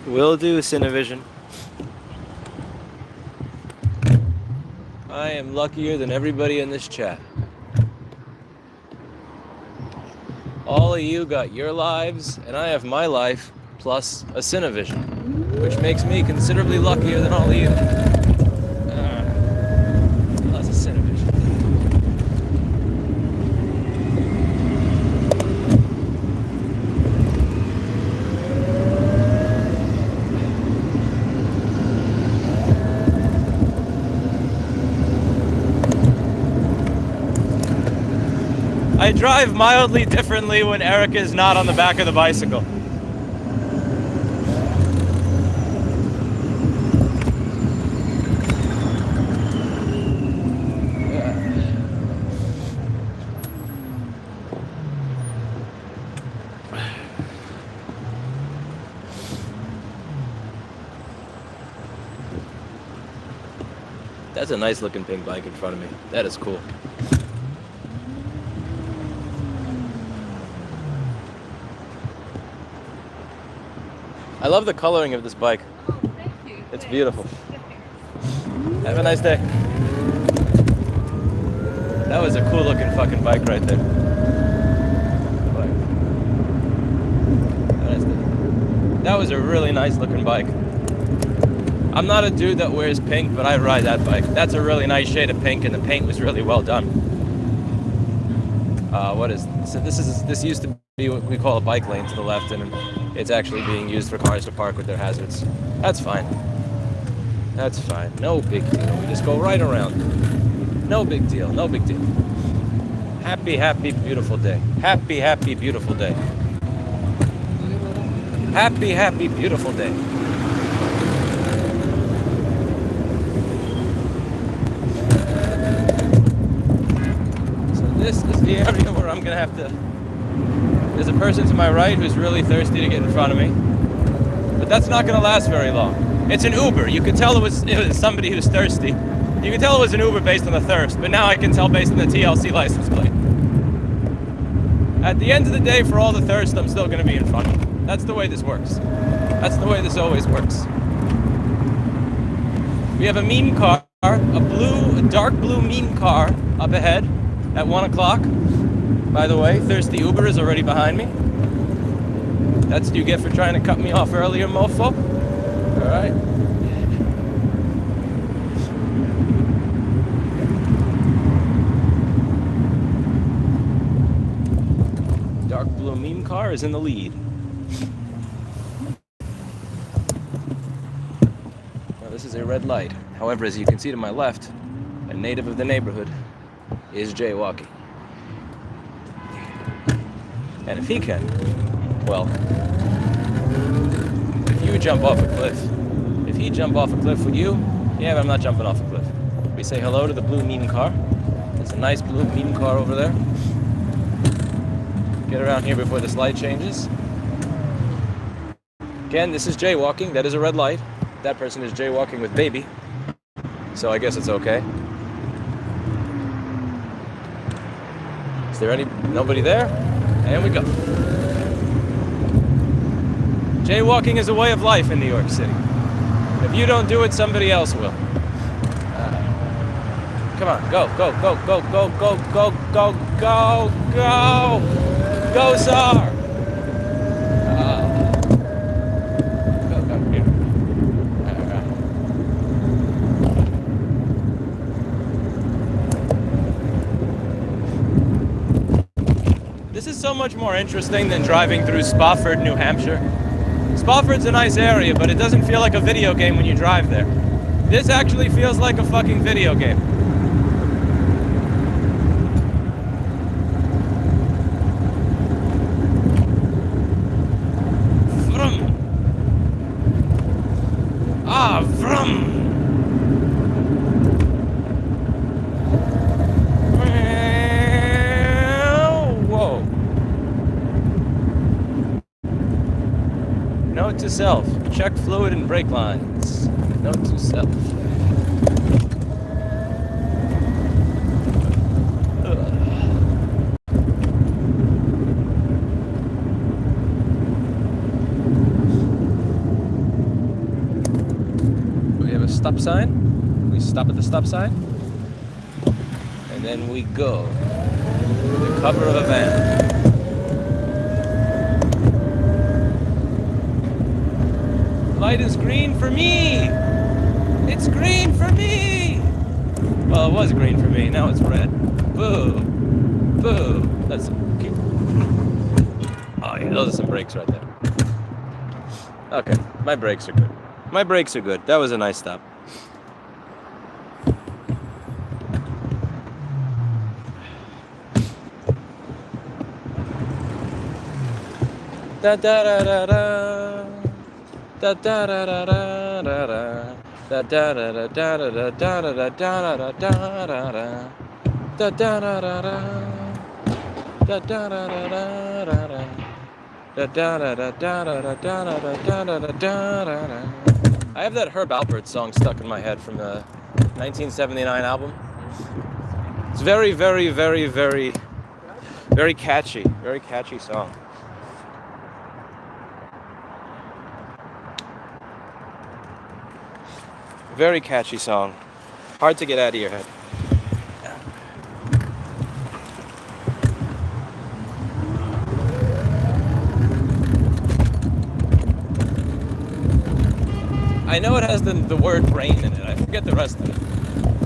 Will do, Cinevision. I am luckier than everybody in this chat. All of you got your lives, and I have my life, plus a Cinevision, which makes me considerably luckier than all of you. Plus a Cinevision. I drive mildly differently when Erica is not on the back of the bicycle. That's a nice looking pink bike in front of me. That is cool. I love the coloring of this bike. Oh, thank you. It's beautiful. Have a nice day. That was a cool looking fucking bike right there. That was a really nice looking bike. I'm not a dude that wears pink, but I ride that bike. That's a really nice shade of pink, and the paint was really well done. What is this? This used to be what we call a bike lane to the left, and it's actually being used for cars to park with their hazards. That's fine. That's fine. No big deal. We just go right around. No big deal. No big deal. Happy, happy, beautiful day. Happy, happy, beautiful day. Happy, happy, beautiful day. This is the area where I'm gonna have to. There's a person to my right who's really thirsty to get in front of me, but that's not gonna last very long. It's an Uber. You could tell it was somebody who's thirsty. You could tell it was an Uber based on the thirst, but now I can tell based on the TLC license plate. At the end of the day, for all the thirst, I'm still gonna be in front of them. That's the way this works. That's the way this always works. We have a mean car, a dark blue mean car up ahead. At 1 o'clock, by the way, thirsty Uber is already behind me. That's what you get for trying to cut me off earlier, mofo. All right. Dark blue meme car is in the lead. Now this is a red light. However, as you can see to my left, a native of the neighborhood is jaywalking. And if he can, well, if you jump off a cliff, if he jump off a cliff with you, yeah, but I'm not jumping off a cliff. We say hello to the blue mean car. There's a nice blue mean car over there. Get around here before this light changes. Again, this is jaywalking. That is a red light. That person is jaywalking with baby. So I guess it's okay. Is there nobody there? And we go. Jaywalking is a way of life in New York City. If you don't do it, somebody else will. Come on, go, go, go, go, go, go, go, go, go, go! Go, Czar! Go, here. All right. This is so much more interesting than driving through Spofford, New Hampshire. Spofford's a nice area, but it doesn't feel like a video game when you drive there. This actually feels like a fucking video game. Vroom. Ah, vroom. Note to self, check fluid and brake lines. Note to self. stop sign. We stop at the stop sign. And then we go. The cover of a van. Light is green for me! It's green for me! Well, it was green for me, now it's red. Boo! Boo! Let's keep... Oh yeah, those are some brakes right there. Okay, my brakes are good. My brakes are good. That was a nice stop. Da da da da da. Da da da da da da da. Da da da da da da da da da da da da da da. Da da da da da. Da da da da da da da. Da da da da da da da da da da da da da. I have that Herb Alpert song stuck in my head from the 1979 album. It's very, very, very, very, very catchy. Very catchy song. Very catchy song. Hard to get out of your head. I know it has the word rain in it. I forget the rest of it.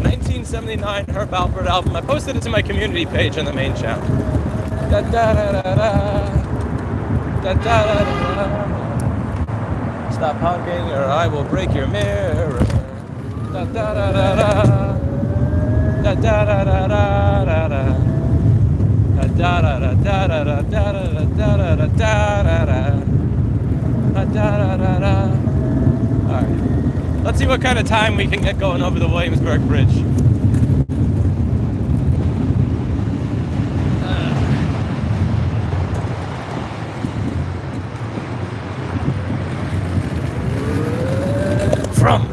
1979 Herb Alpert album. I posted it to my community page on the main channel. Da da da da da. Da da da da. Stop honking or I will break your mirror. Da da da da da. Da da da da da da da. Da da da da da da da da da da da da da da da. All right. Let's see what kind of time we can get going over the Williamsburg Bridge. From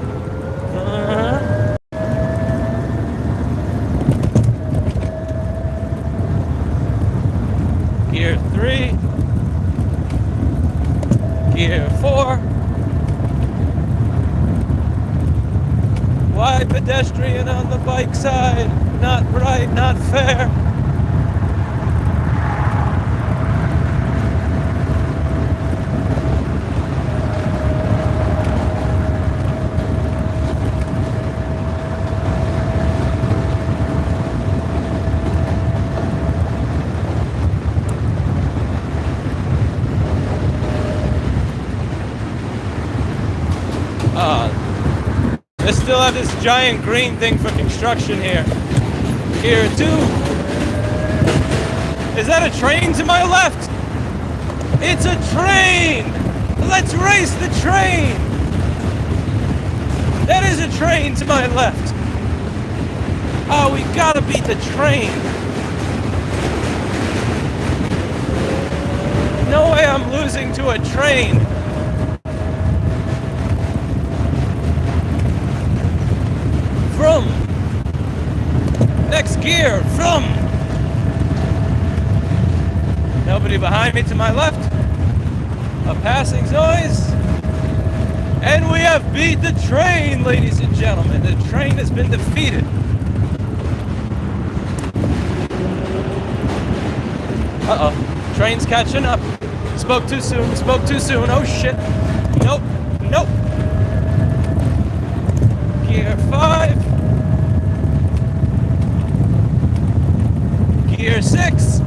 Gear 3, Gear 4. Why pedestrian on the bike side? Not right, not fair. They still have this giant green thing for construction here. Here too. Is that a train to my left? It's a train! Let's race the train! That is a train to my left. Oh, we gotta beat the train. No way I'm losing to a train. From next gear, from nobody behind me to my left, a passing noise, and we have beat the train, ladies and gentlemen. The train has been defeated. Uh-oh, train's catching up. Spoke too soon, oh shit. Nope, nope. Gear 5. Gear 6.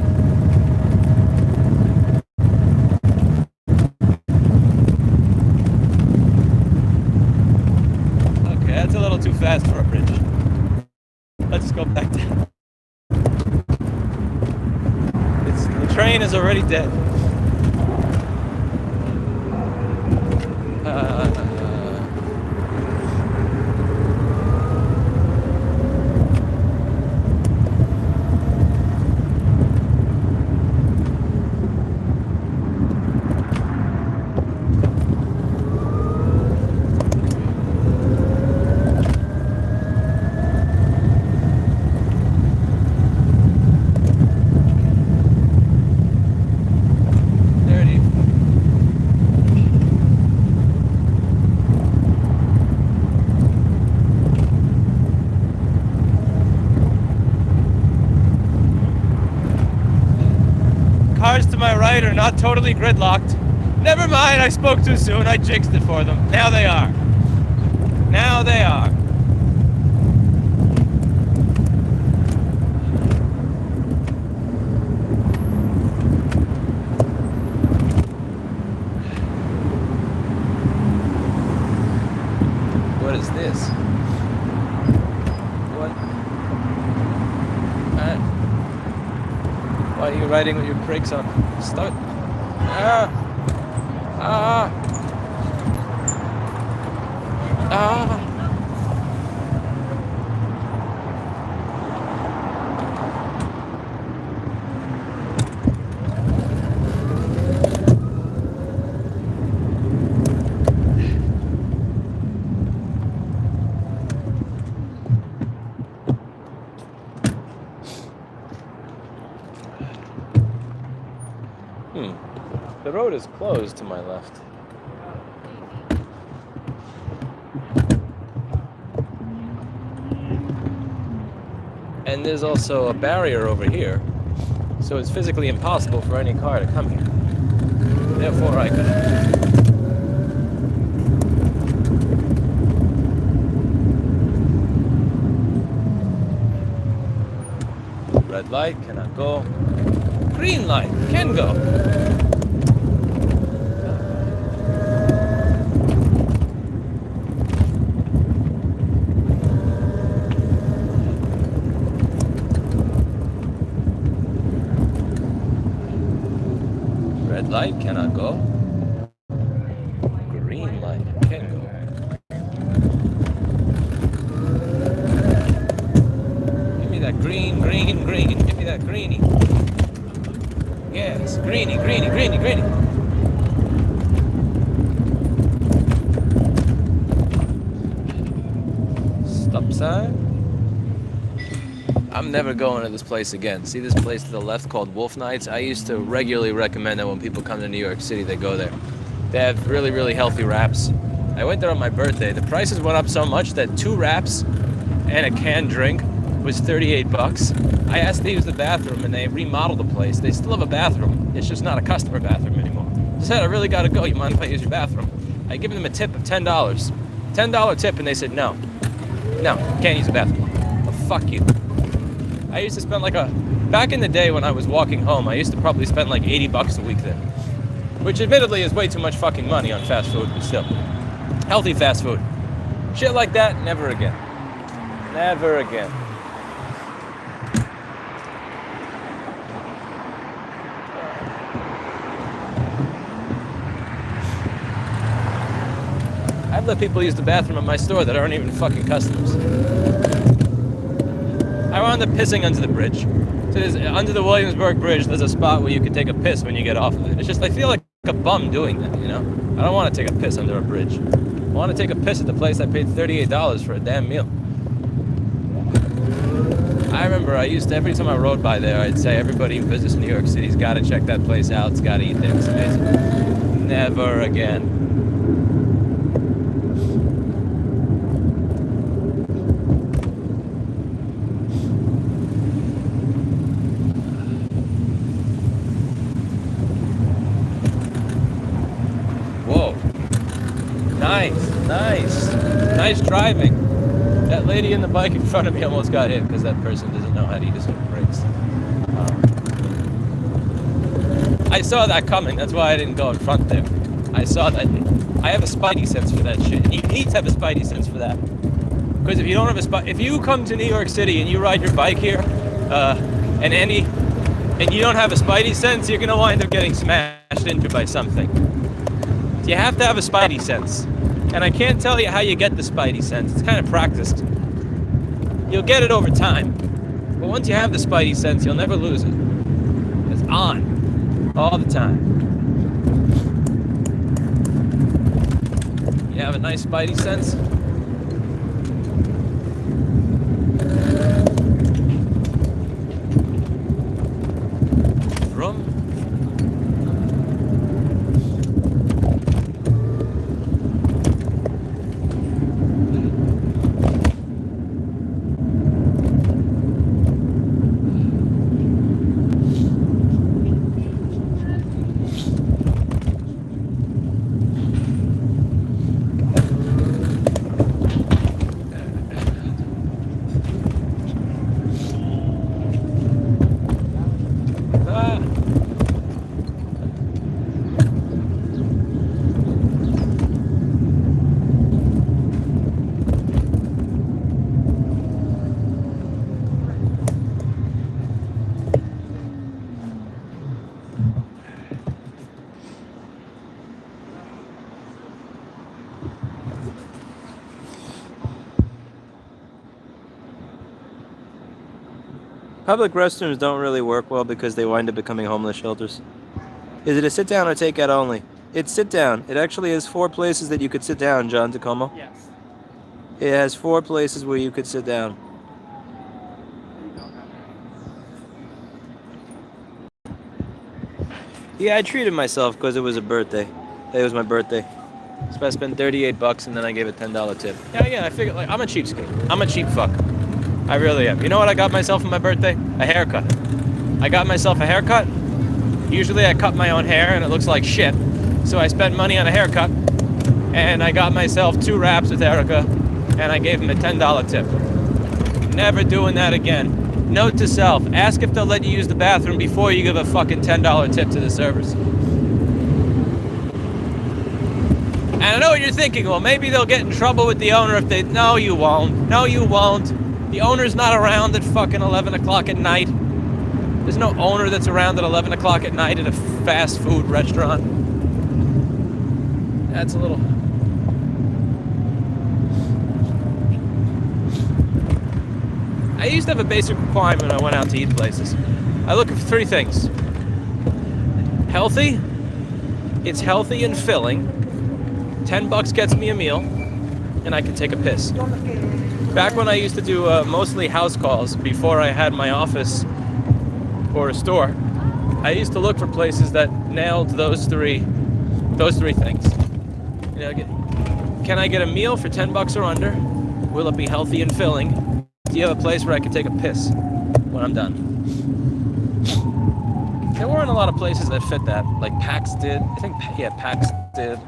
Okay, that's a little too fast for a bridge. Let's go back down. The train is already dead. cars to my right are not totally gridlocked. Never mind, I spoke too soon. I jinxed it for them. Now they are. Now they are. What is this? What? Why are you riding with your brakes on? Stop it. Ah! Ah! Ah! The road is closed to my left. And there's also a barrier over here, so it's physically impossible for any car to come here. Therefore, I could. Red light, cannot go. Green light, can go. Red light, cannot go. Green light, can go. Give me that green, green, green. Give me that greenie. Yes, greenie, greenie, greenie, greenie. Stop sign. I'm never going to this place again. See this place to the left called Wolf Nights? I used to regularly recommend that when people come to New York City, they go there. They have really, really healthy wraps. I went there on my birthday. The prices went up so much that 2 wraps and a canned drink was $38. I asked to use the bathroom and they remodeled the place. They still have a bathroom. It's just not a customer bathroom anymore. I said, I really gotta go. You mind if I use your bathroom? I give them a tip of $10. $10 tip, and they said, no. No, can't use the bathroom. Oh, fuck you. I used to spend back in the day when I was walking home, I used to probably spend like $80 a week there. Which admittedly is way too much fucking money on fast food, but still. Healthy fast food. Shit like that, never again. Never again. I've let people use the bathroom at my store that aren't even fucking customers. I wound up pissing under the bridge. So under the Williamsburg Bridge, there's a spot where you can take a piss when you get off of it. It's just, I feel like a bum doing that, you know? I don't want to take a piss under a bridge. I want to take a piss at the place I paid $38 for a damn meal. I remember every time I rode by there, I'd say everybody who visits New York City's got to check that place out. It's got to eat there. It's amazing. Never again. Nice driving. That lady in the bike in front of me almost got hit because that person doesn't know how to use his brakes. I saw that coming. That's why I didn't go in front there. I saw that. I have a spidey sense for that shit. You need to have a spidey sense for that. Because if you don't have if you come to New York City and you ride your bike here, and you don't have a spidey sense, you're gonna wind up getting smashed into by something. You have to have a spidey sense. And I can't tell you how you get the spidey sense. It's kind of practiced. You'll get it over time. But once you have the spidey sense, you'll never lose it. It's on. All the time. You have a nice spidey sense? Vroom. Public restrooms don't really work well because they wind up becoming homeless shelters. Is it a sit down or takeout only? It's sit down. It actually has 4 places that you could sit down, John Tacoma. Yes. It has 4 places where you could sit down. Yeah, I treated myself because it was a birthday. It was my birthday. So I spent $38 and then I gave a $10 tip. Yeah, again, I figured, like, I'm a cheapskate. I'm a cheap fuck. I really am. You know what I got myself for my birthday? A haircut. I got myself a haircut. Usually I cut my own hair and it looks like shit. So I spent money on a haircut. And I got myself 2 wraps with Erica. And I gave him a $10 tip. Never doing that again. Note to self, ask if they'll let you use the bathroom before you give a fucking $10 tip to the servers. And I know what you're thinking, well, maybe they'll get in trouble with the owner if they... No, you won't. No, you won't. The owner's not around at fucking 11 o'clock at night. There's no owner that's around at 11 o'clock at night at a fast food restaurant. That's a little... I used to have a basic requirement when I went out to eat places. I look for 3 things. Healthy. It's healthy and filling. $10 gets me a meal. And I can take a piss. Back when I used to do mostly house calls before I had my office or a store, I used to look for places that nailed those three things. You know, can I get a meal for $10 or under? Will it be healthy and filling? Do you have a place where I can take a piss when I'm done? There weren't a lot of places that fit that. Like PAX did. I think, yeah, PAX did.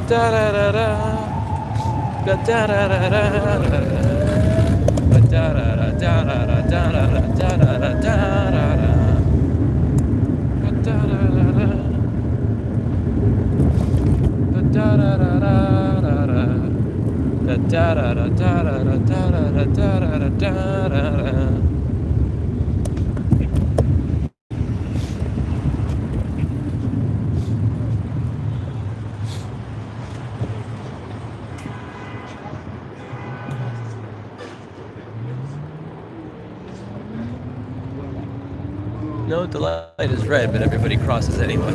Da da da da da da da da da da da da. No, the light is red, but everybody crosses anyway.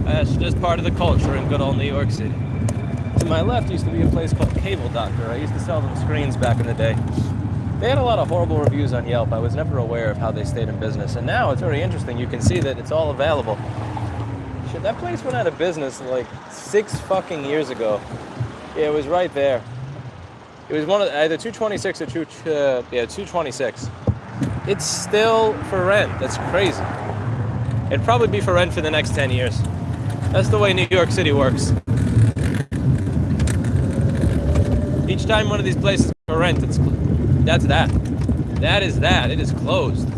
That's just part of the culture in good old New York City. To my left used to be a place called Cable Doctor. I used to sell them screens back in the day. They had a lot of horrible reviews on Yelp. I was never aware of how they stayed in business. And now it's very interesting. You can see that it's all available. Shit, that place went out of business like 6 fucking years ago. Yeah, it was right there. It was one of either 226 or 226. It's still for rent. That's crazy. It'd probably be for rent for the next 10 years. That's the way New York City works. Each time one of these places is for rent, that's that. That is that. It is closed.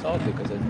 Salty because it...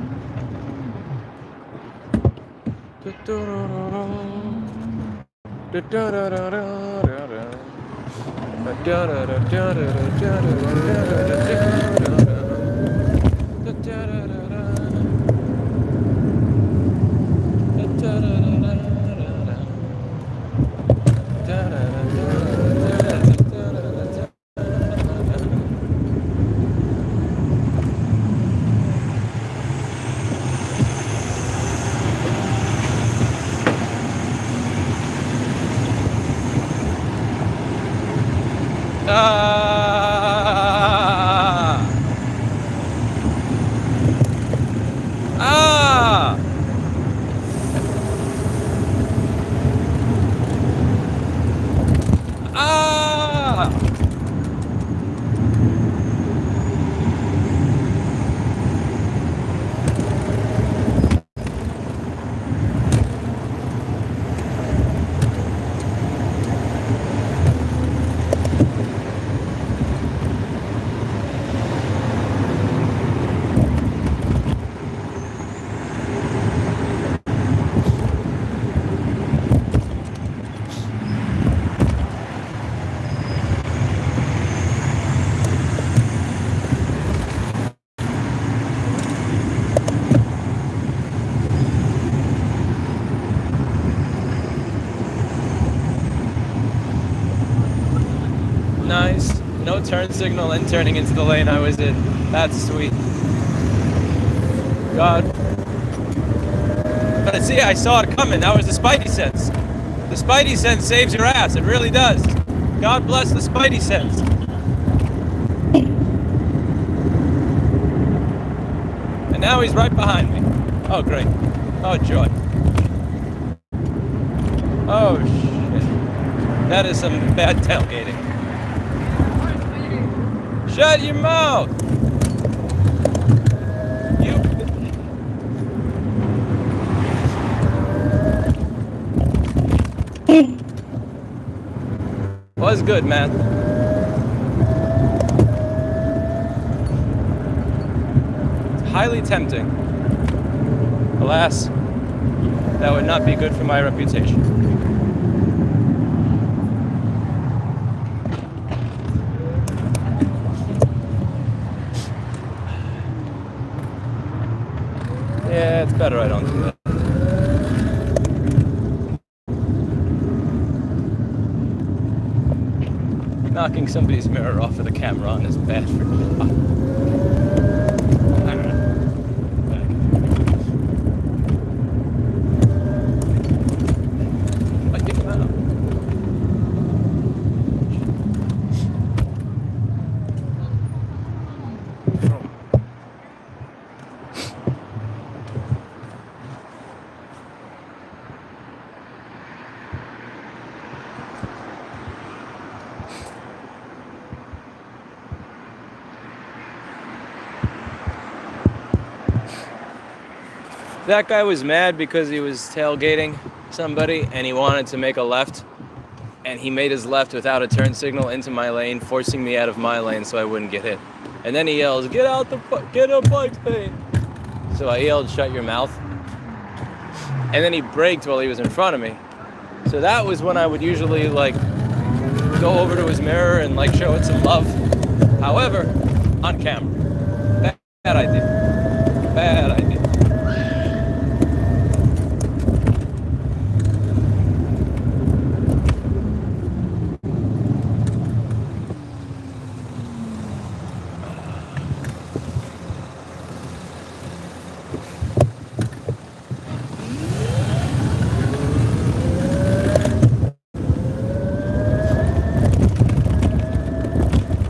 Nice. No turn signal and turning into the lane I was in. That's sweet. God. But see, I saw it coming. That was the Spidey sense. The Spidey sense saves your ass. It really does. God bless the Spidey sense. And now he's right behind me. Oh, great. Oh, joy. Oh, shit. That is some bad tailgating. Shut your mouth! You... Was good, man. It's highly tempting. Alas, that would not be good for my reputation. Yeah, it's better I don't do that. Knocking somebody's mirror off of the camera on is bad for me. I don't know. I think about it. That guy was mad because he was tailgating somebody and he wanted to make a left, and he made his left without a turn signal into my lane, forcing me out of my lane so I wouldn't get hit. And then he yells, get a bike lane. So I yelled, shut your mouth. And then he braked while he was in front of me. So that was when I would usually go over to his mirror and show it some love. However, on camera. Bad idea. Bad idea.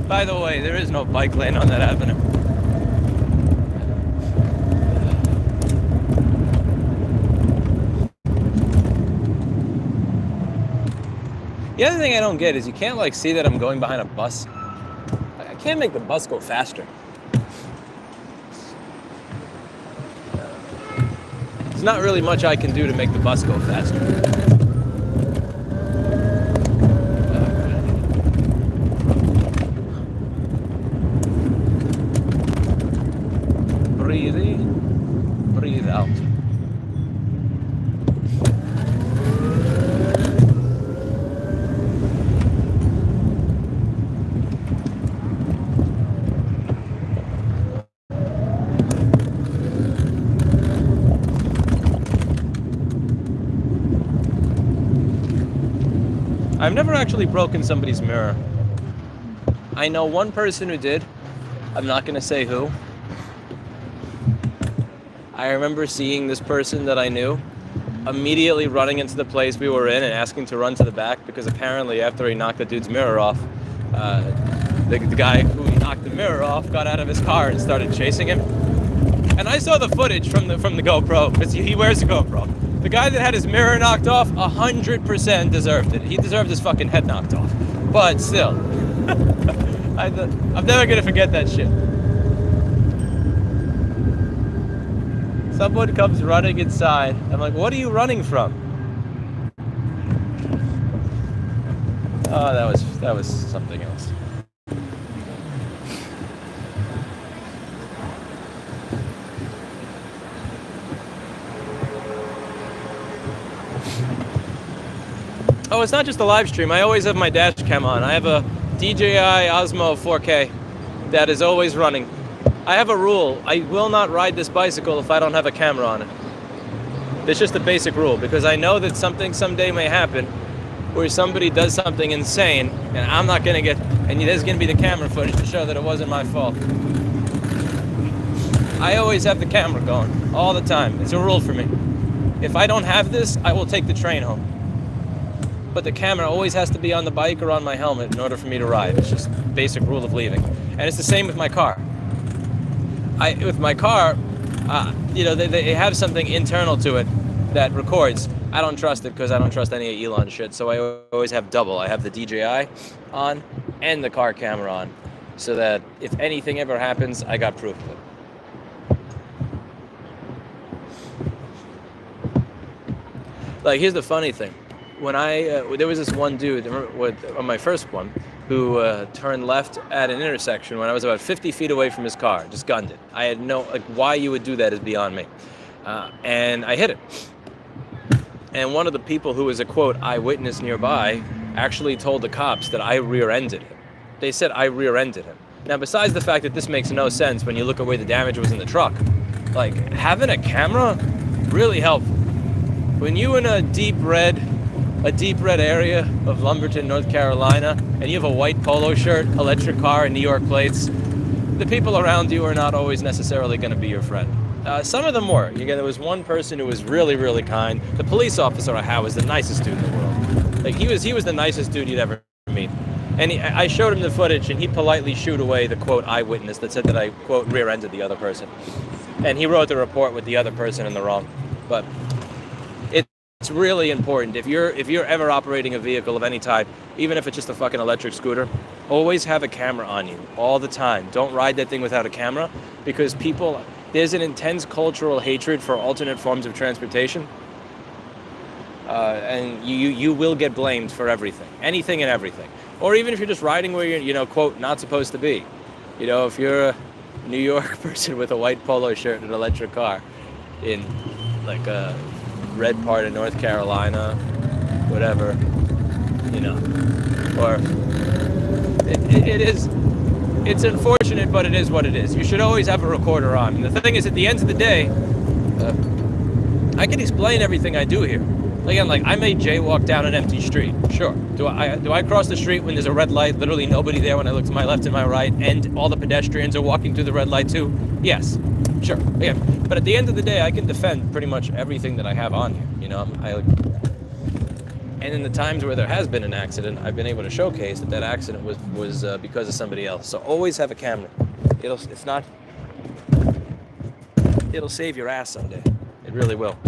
By the way, there is no bike lane on that avenue. The other thing I don't get is you can't see that I'm going behind a bus. I can't make the bus go faster. There's not really much I can do to make the bus go faster. Breathe in, breathe out. I've never actually broken somebody's mirror. I know one person who did. I'm not going to say who. I remember seeing this person that I knew immediately running into the place we were in and asking to run to the back because apparently after he knocked the dude's mirror off, the guy who he knocked the mirror off got out of his car and started chasing him. And I saw the footage from the GoPro because he wears a GoPro. The guy that had his mirror knocked off 100% deserved it. He deserved his fucking head knocked off. But still, I'm never gonna forget that shit. Someone comes running inside. I'm like, what are you running from? Oh, that was something else. Oh, it's not just a live stream. I always have my dash cam on. I have a DJI Osmo 4K that is always running. I have a rule. I will not ride this bicycle if I don't have a camera on it. It's just a basic rule because I know that something someday may happen where somebody does something insane and I'm not going to get, and there's going to be the camera footage to show that it wasn't my fault. I always have the camera going all the time. It's a rule for me. If I don't have this, I will take the train home. But the camera always has to be on the bike or on my helmet in order for me to ride. It's just a basic rule of leaving. And it's the same with my car. With my car, they have something internal to it that records. I don't trust it because I don't trust any of Elon's shit. So I always have double. I have the DJI on and the car camera on, so that if anything ever happens, I got proof of it. Like, here's the funny thing. When there was this one dude on my first one who turned left at an intersection when I was about 50 feet away from his car, just gunned it. I had why you would do that is beyond me. And I hit it. And one of the people who was a, quote, eyewitness nearby actually told the cops that I rear-ended him. They said I rear-ended him. Now, besides the fact that this makes no sense when you look at where the damage was in the truck, like, having a camera really helped. When you in a deep red area of Lumberton, North Carolina, and you have a white polo shirt, electric car, and New York plates, the people around you are not always necessarily going to be your friend. Some of them were. Again, there was one person who was really, really kind. The police officer I had was the nicest dude in the world. Like, he was the nicest dude you'd ever meet. And I showed him the footage, and he politely shooed away the, quote, eyewitness that said that I, quote, rear-ended the other person. And he wrote the report with the other person in the wrong. But it's really important. If you're ever operating a vehicle of any type, even if it's just a fucking electric scooter, always have a camera on you all the time. Don't ride that thing without a camera, because there's an intense cultural hatred for alternate forms of transportation, and you will get blamed for everything, anything and everything. Or even if you're just riding where you're, quote, not supposed to be. If you're a New York person with a white polo shirt and an electric car in like a red part of North Carolina, whatever, or it's unfortunate, but it is what it is. You should always have a recorder on. And the thing is, at the end of the day, I can explain everything I do here. Again, like, I may jaywalk down an empty street, sure. Do I cross the street when there's a red light, literally nobody there when I look to my left and my right, and all the pedestrians are walking through the red light too? Yes, sure. Again, but at the end of the day, I can defend pretty much everything that I have on here. And in the times where there has been an accident, I've been able to showcase that accident was because of somebody else. So always have a camera. It'll save your ass someday. It really will.